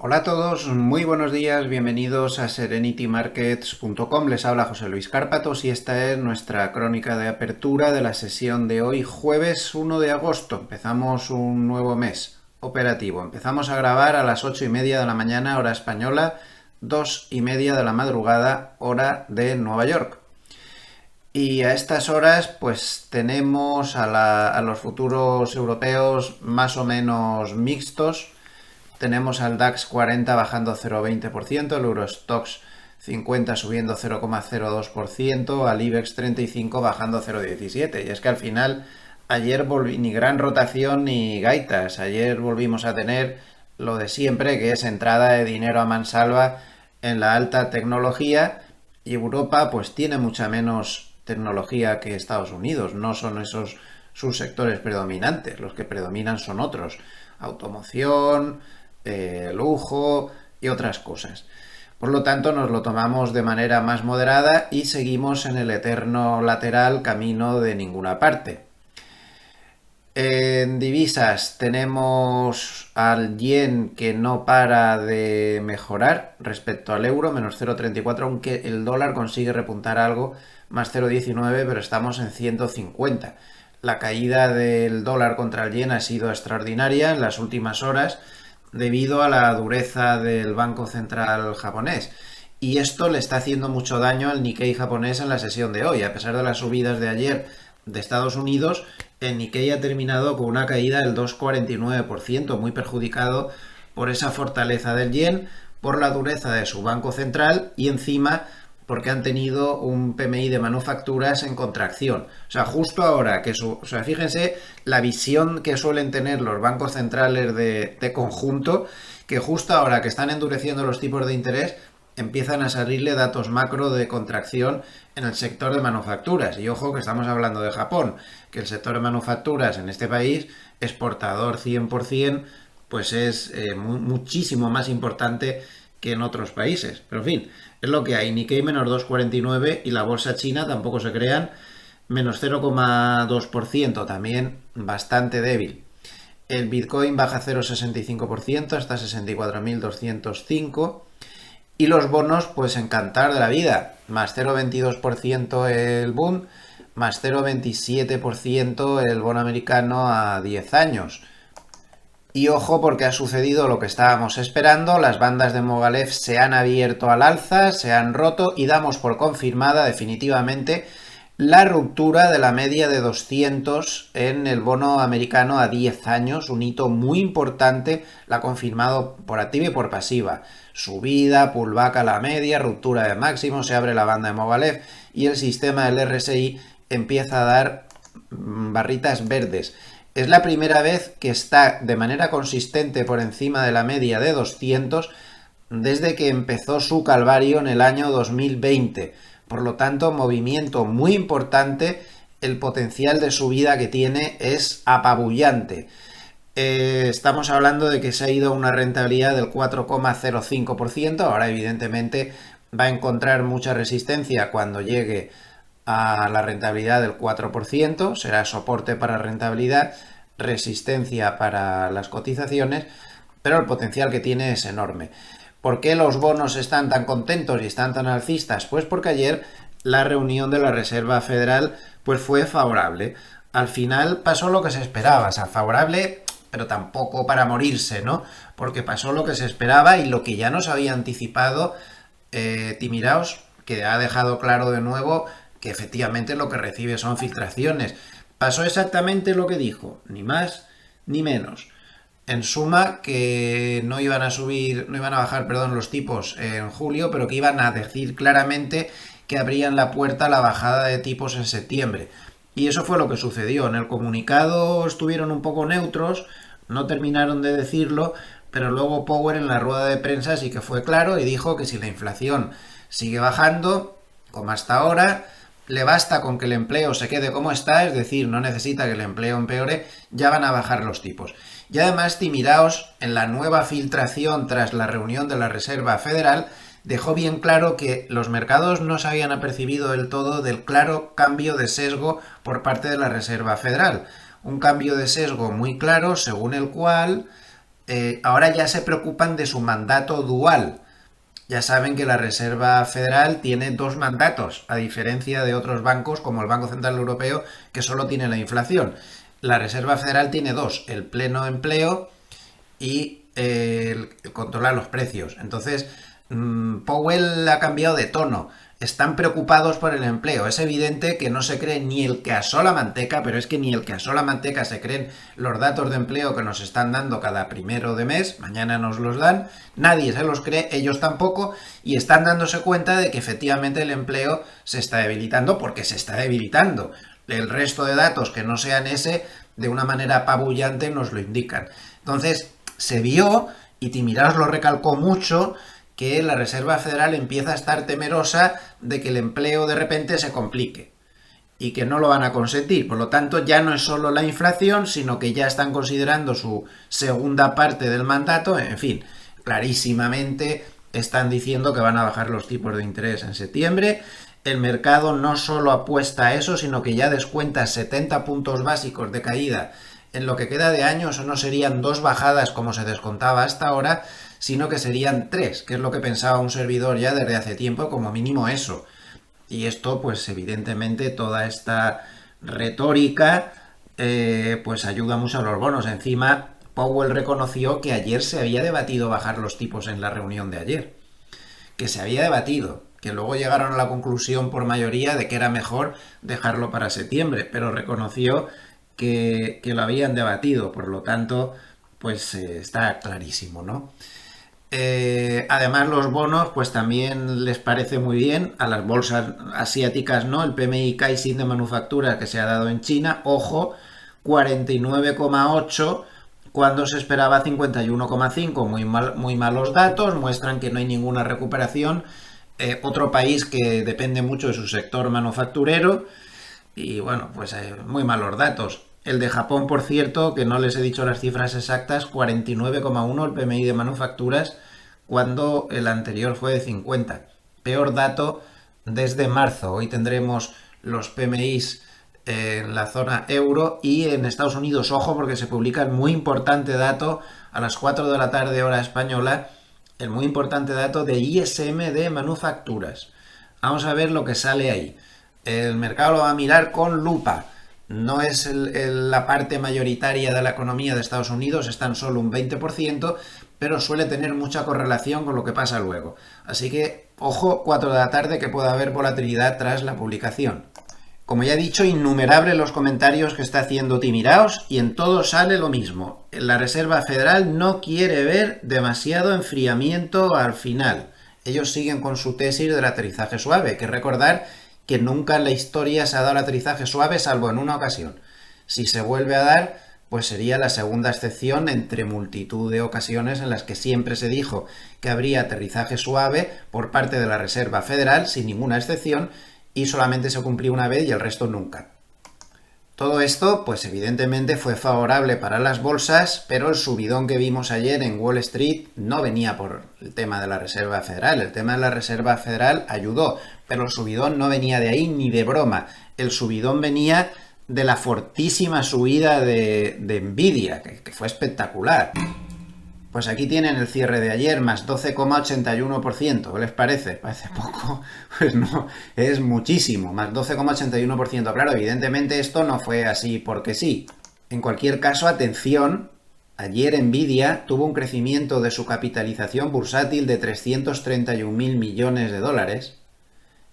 Hola a todos, muy buenos días, bienvenidos a serenitymarkets.com. Les habla José Luis Cárpatos y esta es nuestra crónica de apertura de la sesión de hoy, jueves 1 de agosto. Empezamos un nuevo mes operativo. Empezamos a grabar a las 8:30 de la mañana, hora española, 2:30 de la madrugada, hora de Nueva York. Y a estas horas pues tenemos a los futuros europeos más o menos mixtos. Tenemos al DAX 40 bajando 0,20%, el Eurostoxx 50 subiendo 0,02%, al IBEX 35 bajando 0,17%. Y es que al final ayer ni gran rotación ni gaitas. Ayer volvimos a tener lo de siempre, que es entrada de dinero a mansalva en la alta tecnología, y Europa pues tiene mucha menos tecnología que Estados Unidos. No son esos sus sectores predominantes, los que predominan son otros: automoción, lujo y otras cosas. Por lo tanto, nos lo tomamos de manera más moderada y seguimos en el eterno lateral camino de ninguna parte. En divisas tenemos al yen que no para de mejorar respecto al euro, menos 0,34, aunque el dólar consigue repuntar algo, más 0,19, pero estamos en 150. La caída del dólar contra el yen ha sido extraordinaria en las últimas horas debido a la dureza del Banco Central japonés. Y esto le está haciendo mucho daño al Nikkei japonés en la sesión de hoy. A pesar de las subidas de ayer de Estados Unidos, el Nikkei ha terminado con una caída del 2,49%, muy perjudicado por esa fortaleza del yen, por la dureza de su banco central y encima porque han tenido un PMI de manufacturas en contracción. O sea, justo ahora que fíjense la visión que suelen tener los bancos centrales de conjunto, que justo ahora que están endureciendo los tipos de interés, empiezan a salirle datos macro de contracción en el sector de manufacturas. Y ojo que estamos hablando de Japón, que el sector de manufacturas en este país, exportador 100%, pues es muchísimo más importante que en otros países. Pero en fin, es lo que hay. Nikkei menos 2,49 y la bolsa china, tampoco se crean, menos 0,2%, también bastante débil. El Bitcoin baja 0,65% hasta 64.205. Y los bonos, pues encantar de la vida. Más 0,22% el Bund, más 0,27% el bono americano a 10 años. Y ojo porque ha sucedido lo que estábamos esperando, las bandas de Mogulev se han abierto al alza, se han roto y damos por confirmada definitivamente la ruptura de la media de 200 en el bono americano a 10 años, un hito muy importante, la ha confirmado por activa y por pasiva. Subida, pullback a la media, ruptura de máximo, se abre la banda de Mogulev y el sistema del RSI empieza a dar barritas verdes. Es la primera vez que está de manera consistente por encima de la media de 200 desde que empezó su calvario en el año 2020. Por lo tanto, movimiento muy importante. El potencial de subida que tiene es apabullante. Estamos hablando de que se ha ido a una rentabilidad del 4,05%. Ahora, evidentemente, va a encontrar mucha resistencia cuando llegue a la rentabilidad del 4%, será soporte para rentabilidad, resistencia para las cotizaciones, pero el potencial que tiene es enorme. ¿Por qué los bonos están tan contentos y están tan alcistas? Pues porque ayer la reunión de la Reserva Federal pues fue favorable. Al final pasó lo que se esperaba, o sea, favorable, pero tampoco para morirse, ¿no? Porque pasó lo que se esperaba y lo que ya nos había anticipado Timiraos, que ha dejado claro de nuevo que efectivamente lo que recibe son filtraciones. Pasó exactamente lo que dijo, ni más ni menos. En suma, que no iban a bajar, los tipos en julio, pero que iban a decir claramente que abrían la puerta a la bajada de tipos en septiembre. Y eso fue lo que sucedió. En el comunicado estuvieron un poco neutros, no terminaron de decirlo, pero luego Powell en la rueda de prensa sí que fue claro y dijo que si la inflación sigue bajando, como hasta ahora, le basta con que el empleo se quede como está, es decir, no necesita que el empleo empeore, ya van a bajar los tipos. Y además, Timiraos, en la nueva filtración tras la reunión de la Reserva Federal, dejó bien claro que los mercados no se habían apercibido del todo del claro cambio de sesgo por parte de la Reserva Federal. Un cambio de sesgo muy claro según el cual ahora ya se preocupan de su mandato dual. Ya saben que la Reserva Federal tiene dos mandatos, a diferencia de otros bancos como el Banco Central Europeo, que solo tiene la inflación. La Reserva Federal tiene dos, el pleno empleo y el controlar los precios. Entonces, Powell ha cambiado de tono. Están preocupados por el empleo. Es evidente que no se cree ni el que asó la manteca, pero es que ni el que asó la manteca se creen los datos de empleo que nos están dando cada primero de mes. Mañana nos los dan. Nadie se los cree, ellos tampoco, y están dándose cuenta de que efectivamente el empleo se está debilitando porque se está debilitando. El resto de datos que no sean ese, de una manera apabullante, nos lo indican. Entonces, se vio, y Timiraos lo recalcó mucho, que la Reserva Federal empieza a estar temerosa de que el empleo de repente se complique y que no lo van a consentir. Por lo tanto, ya no es solo la inflación, sino que ya están considerando su segunda parte del mandato. En fin, clarísimamente están diciendo que van a bajar los tipos de interés en septiembre. El mercado no solo apuesta a eso, sino que ya descuenta 70 puntos básicos de caída en lo que queda de año. Eso no serían dos bajadas como se descontaba hasta ahora, sino que serían tres, que es lo que pensaba un servidor ya desde hace tiempo, como mínimo eso. Y esto, pues evidentemente, toda esta retórica, pues ayuda mucho a los bonos. Encima, Powell reconoció que ayer se había debatido bajar los tipos en la reunión de ayer. Que se había debatido, que luego llegaron a la conclusión por mayoría de que era mejor dejarlo para septiembre, pero reconoció que lo habían debatido. Por lo tanto, pues está clarísimo, ¿no? Además, los bonos pues también les parece muy bien, a las bolsas asiáticas no. El PMI Caixin de manufactura que se ha dado en China, ojo, 49,8 cuando se esperaba 51,5. Muy malos datos, muestran que no hay ninguna recuperación. Otro país que depende mucho de su sector manufacturero y bueno, pues muy malos datos. El de Japón, por cierto, que no les he dicho las cifras exactas, 49,1 el PMI de manufacturas, cuando el anterior fue de 50. Peor dato desde marzo. Hoy tendremos los PMIs en la zona euro y en Estados Unidos. Ojo, porque se publica el muy importante dato a las 4 de la tarde hora española, el muy importante dato de ISM de manufacturas. Vamos a ver lo que sale ahí. El mercado lo va a mirar con lupa. No es la parte mayoritaria de la economía de Estados Unidos, es tan solo un 20%, pero suele tener mucha correlación con lo que pasa luego. Así que, ojo, 4 de la tarde, que pueda haber volatilidad tras la publicación. Como ya he dicho, innumerables los comentarios que está haciendo Timiraos y en todo sale lo mismo. La Reserva Federal no quiere ver demasiado enfriamiento al final. Ellos siguen con su tesis del aterrizaje suave. Hay que recordar que nunca en la historia se ha dado el aterrizaje suave, salvo en una ocasión. Si se vuelve a dar, pues sería la segunda excepción entre multitud de ocasiones en las que siempre se dijo que habría aterrizaje suave por parte de la Reserva Federal, sin ninguna excepción, y solamente se cumplió una vez y el resto nunca. Todo esto, pues evidentemente fue favorable para las bolsas, pero el subidón que vimos ayer en Wall Street no venía por el tema de la Reserva Federal. El tema de la Reserva Federal ayudó, pero el subidón no venía de ahí ni de broma. El subidón venía de la fortísima subida de Nvidia, que fue espectacular. Pues aquí tienen el cierre de ayer, más 12,81%. ¿Qué les parece? ¿Parece poco? Pues no, es muchísimo, más 12,81%. Claro, evidentemente esto no fue así porque sí. En cualquier caso, atención, ayer Nvidia tuvo un crecimiento de su capitalización bursátil de 331.000 millones de dólares,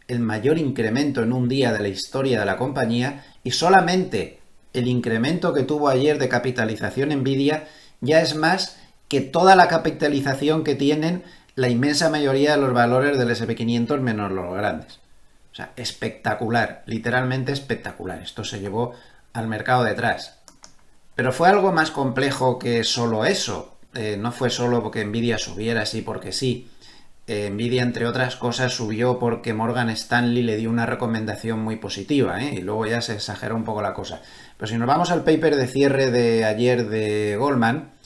el mayor incremento en un día de la historia de la compañía, y solamente el incremento que tuvo ayer de capitalización Nvidia ya es más que toda la capitalización que tienen la inmensa mayoría de los valores del S&P 500 menos los grandes. O sea, espectacular, literalmente espectacular. Esto se llevó al mercado detrás. Pero fue algo más complejo que solo eso. No fue solo porque Nvidia subiera así porque sí. Nvidia, entre otras cosas, subió porque Morgan Stanley le dio una recomendación muy positiva, y luego ya se exageró un poco la cosa. Pero si nos vamos al paper de cierre de ayer de Goldman,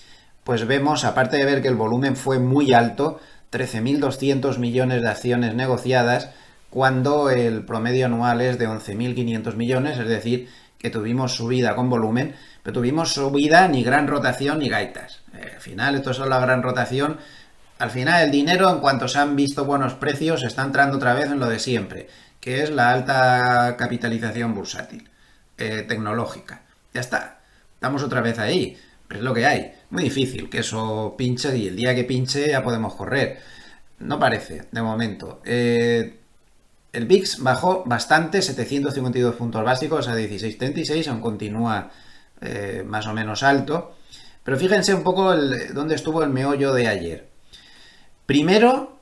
pues vemos, aparte de ver que el volumen fue muy alto, 13.200 millones de acciones negociadas, cuando el promedio anual es de 11.500 millones, es decir, que tuvimos subida con volumen, pero tuvimos subida ni gran rotación ni gaitas. Al final, esto es la gran rotación. Al final, el dinero, en cuanto se han visto buenos precios, está entrando otra vez en lo de siempre, que es la alta capitalización bursátil, tecnológica. Ya está, estamos otra vez ahí, pero es lo que hay. Muy difícil que eso pinche y el día que pinche ya podemos correr. No parece, de momento. El VIX bajó bastante, 752 puntos básicos a 16,36, aún continúa más o menos alto. Pero fíjense un poco dónde estuvo el meollo de ayer. Primero,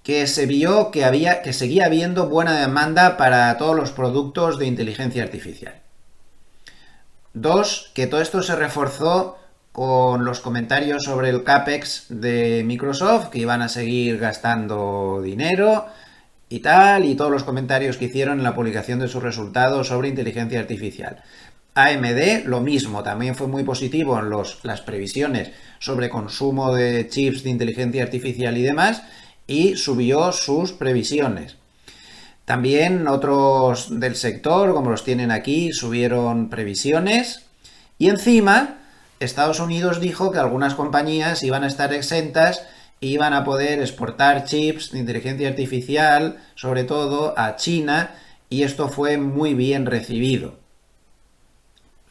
que se vio que seguía habiendo buena demanda para todos los productos de inteligencia artificial. Dos, que todo esto se reforzó con los comentarios sobre el CAPEX de Microsoft, que iban a seguir gastando dinero y tal, y todos los comentarios que hicieron en la publicación de sus resultados sobre inteligencia artificial. AMD, lo mismo, también fue muy positivo en las previsiones sobre consumo de chips de inteligencia artificial y demás, y subió sus previsiones. También otros del sector, como los tienen aquí, subieron previsiones, y encima Estados Unidos dijo que algunas compañías iban a estar exentas e iban a poder exportar chips de inteligencia artificial, sobre todo a China, y esto fue muy bien recibido.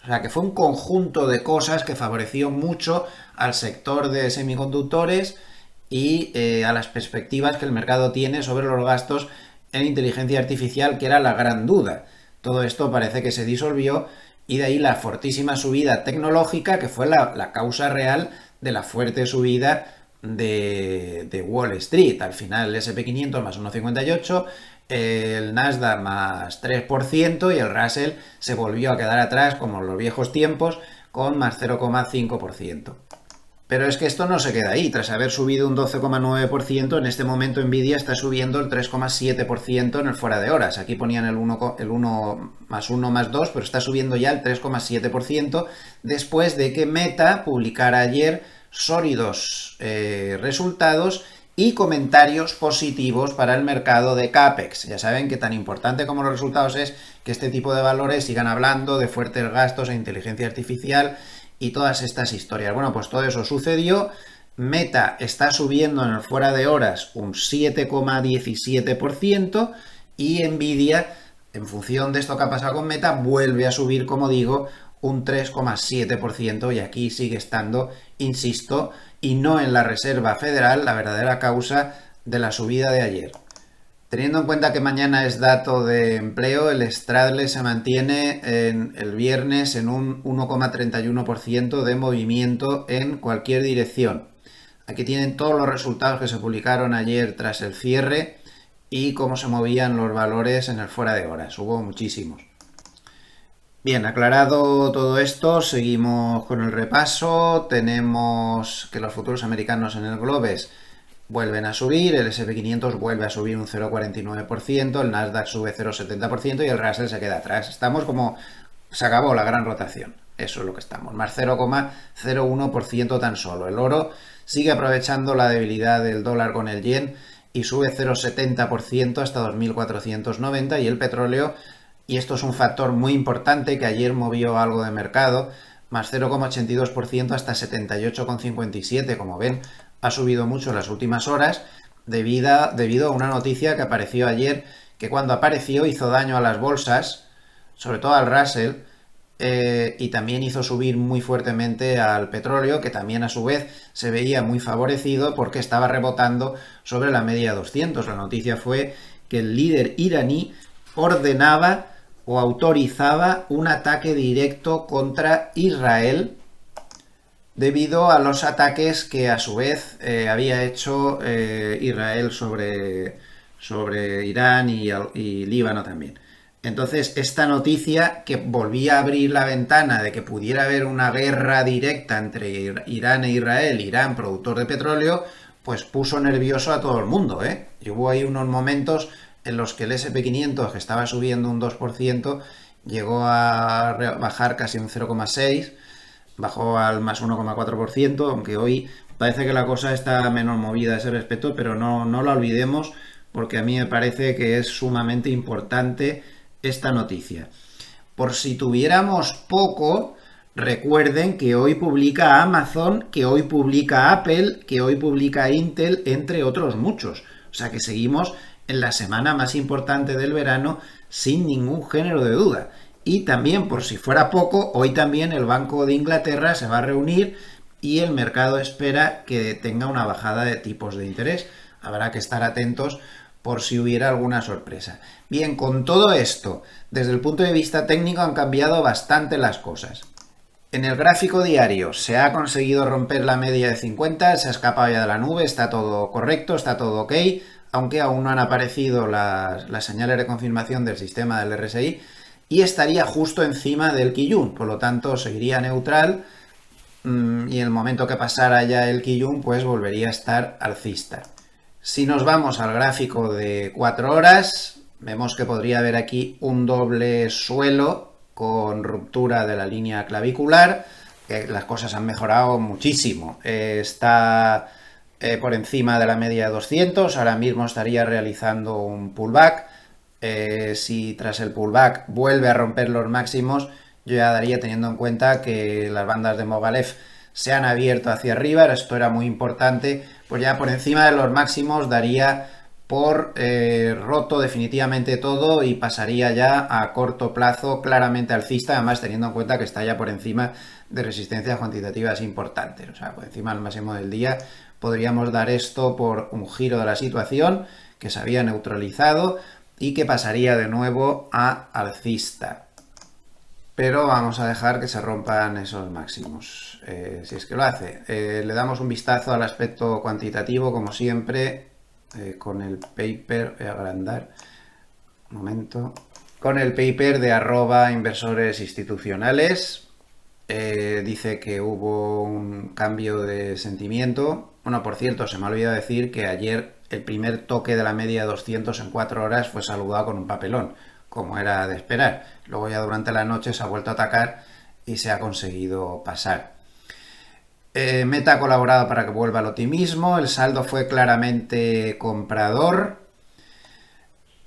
O sea, que fue un conjunto de cosas que favoreció mucho al sector de semiconductores y a las perspectivas que el mercado tiene sobre los gastos en inteligencia artificial, que era la gran duda. Todo esto parece que se disolvió y de ahí la fortísima subida tecnológica, que fue la causa real de la fuerte subida de Wall Street. Al final el SP500 más 1,58, el Nasdaq más 3% y el Russell se volvió a quedar atrás como en los viejos tiempos con más 0,5%. Pero es que esto no se queda ahí. Tras haber subido un 12,9%, en este momento Nvidia está subiendo el 3,7% en el fuera de horas. Aquí ponían el 1 más 1 más 2, pero está subiendo ya el 3,7% después de que Meta publicara ayer sólidos resultados y comentarios positivos para el mercado de CAPEX. Ya saben que tan importante como los resultados es que este tipo de valores sigan hablando de fuertes gastos en inteligencia artificial y todas estas historias. Bueno, pues todo eso sucedió. Meta está subiendo en el fuera de horas un 7,17% y Nvidia, en función de esto que ha pasado con Meta, vuelve a subir, como digo, un 3,7% y aquí sigue estando, insisto, y no en la Reserva Federal, la verdadera causa de la subida de ayer. Teniendo en cuenta que mañana es dato de empleo, el Stradle se mantiene el viernes en un 1,31% de movimiento en cualquier dirección. Aquí tienen todos los resultados que se publicaron ayer tras el cierre y cómo se movían los valores en el fuera de horas. Hubo muchísimos. Bien, aclarado todo esto, seguimos con el repaso. Tenemos que los futuros americanos en el Globes vuelven a subir, el SP500 vuelve a subir un 0,49%, el Nasdaq sube 0,70% y el Russell se queda atrás. Estamos como... se acabó la gran rotación. Eso es lo que estamos. Más 0,01% tan solo. El oro sigue aprovechando la debilidad del dólar con el yen y sube 0,70% hasta 2.490 y el petróleo, y esto es un factor muy importante que ayer movió algo de mercado, más 0,82% hasta 78,57. Como ven, ha subido mucho en las últimas horas debido a una noticia que apareció ayer, que cuando apareció hizo daño a las bolsas, sobre todo al Russell, y también hizo subir muy fuertemente al petróleo, que también a su vez se veía muy favorecido porque estaba rebotando sobre la media 200. La noticia fue que el líder iraní ordenaba o autorizaba un ataque directo contra Israel debido a los ataques que a su vez había hecho Israel sobre Irán y Líbano también. Entonces, esta noticia, que volvía a abrir la ventana de que pudiera haber una guerra directa entre Irán e Israel, Irán productor de petróleo, pues puso nervioso a todo el mundo, Y hubo ahí unos momentos en los que el SP500, que estaba subiendo un 2%, llegó a bajar casi un 0,6%, bajó al más 1,4%, aunque hoy parece que la cosa está menos movida a ese respecto, pero no lo olvidemos, porque a mí me parece que es sumamente importante esta noticia. Por si tuviéramos poco, recuerden que hoy publica Amazon, que hoy publica Apple, que hoy publica Intel, entre otros muchos. O sea que seguimos en la semana más importante del verano sin ningún género de duda. Y también, por si fuera poco, hoy también el Banco de Inglaterra se va a reunir y el mercado espera que tenga una bajada de tipos de interés. Habrá que estar atentos por si hubiera alguna sorpresa. Bien, con todo esto, desde el punto de vista técnico han cambiado bastante las cosas. En el gráfico diario se ha conseguido romper la media de 50, se ha escapado ya de la nube, está todo correcto, está todo ok, aunque aún no han aparecido las señales de confirmación del sistema del RSI y estaría justo encima del Kijun, por lo tanto seguiría neutral y en el momento que pasara ya el Kijun pues volvería a estar alcista. Si nos vamos al gráfico de 4 horas, vemos que podría haber aquí un doble suelo con ruptura de la línea clavicular, que las cosas han mejorado muchísimo. Está por encima de la media de 200, ahora mismo estaría realizando un pullback. Si tras el pullback vuelve a romper los máximos, yo ya daría, teniendo en cuenta que las bandas de Mogilev se han abierto hacia arriba, esto era muy importante, pues ya por encima de los máximos daría por roto definitivamente todo y pasaría ya a corto plazo claramente alcista, además teniendo en cuenta que está ya por encima de resistencias cuantitativas importantes, o sea, por encima del máximo del día. Podríamos dar esto por un giro de la situación que se había neutralizado y que pasaría de nuevo a alcista. Pero vamos a dejar que se rompan esos máximos, si es que lo hace. Le damos un vistazo al aspecto cuantitativo, como siempre, con el paper, voy a agrandar, un momento, con el paper de @inversores institucionales. Dice que hubo un cambio de sentimiento. Bueno, por cierto, se me ha olvidado decir que ayer el primer toque de la media de 200 en 4 horas fue saludado con un papelón, como era de esperar. Luego ya durante la noche se ha vuelto a atacar y se ha conseguido pasar. Meta ha colaborado para que vuelva al optimismo, el saldo fue claramente comprador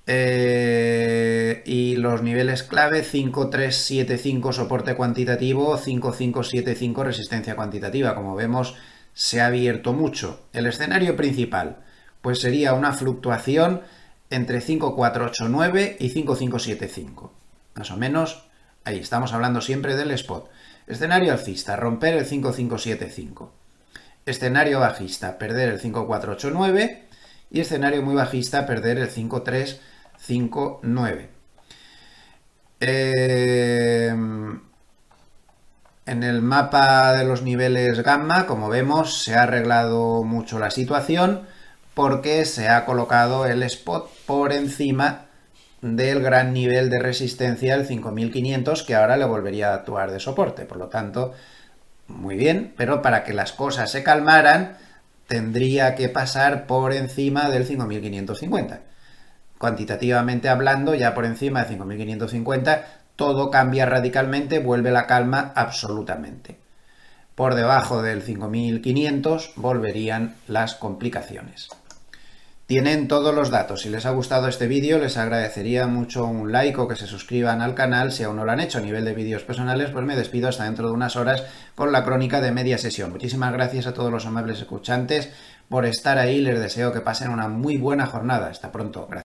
y los niveles clave 5375 soporte cuantitativo, 5575 resistencia cuantitativa. Como vemos, se ha abierto mucho. El escenario principal pues sería una fluctuación entre 5489 y 5575, más o menos ahí. Estamos hablando siempre del spot. Escenario alcista, romper el 5575. Escenario bajista, perder el 5489. Y escenario muy bajista, perder el 5359. En el mapa de los niveles gamma, como vemos, se ha arreglado mucho la situación porque se ha colocado el spot por encima del gran nivel de resistencia, el 5500, que ahora le volvería a actuar de soporte. Por lo tanto, muy bien, pero para que las cosas se calmaran, tendría que pasar por encima del 5550. Cuantitativamente hablando, ya por encima de 5550, todo cambia radicalmente, vuelve la calma absolutamente. Por debajo del 5500 volverían las complicaciones. Tienen todos los datos. Si les ha gustado este vídeo, les agradecería mucho un like o que se suscriban al canal si aún no lo han hecho. A nivel de vídeos personales, pues me despido hasta dentro de unas horas con la crónica de media sesión. Muchísimas gracias a todos los amables escuchantes por estar ahí. Les deseo que pasen una muy buena jornada. Hasta pronto. Gracias.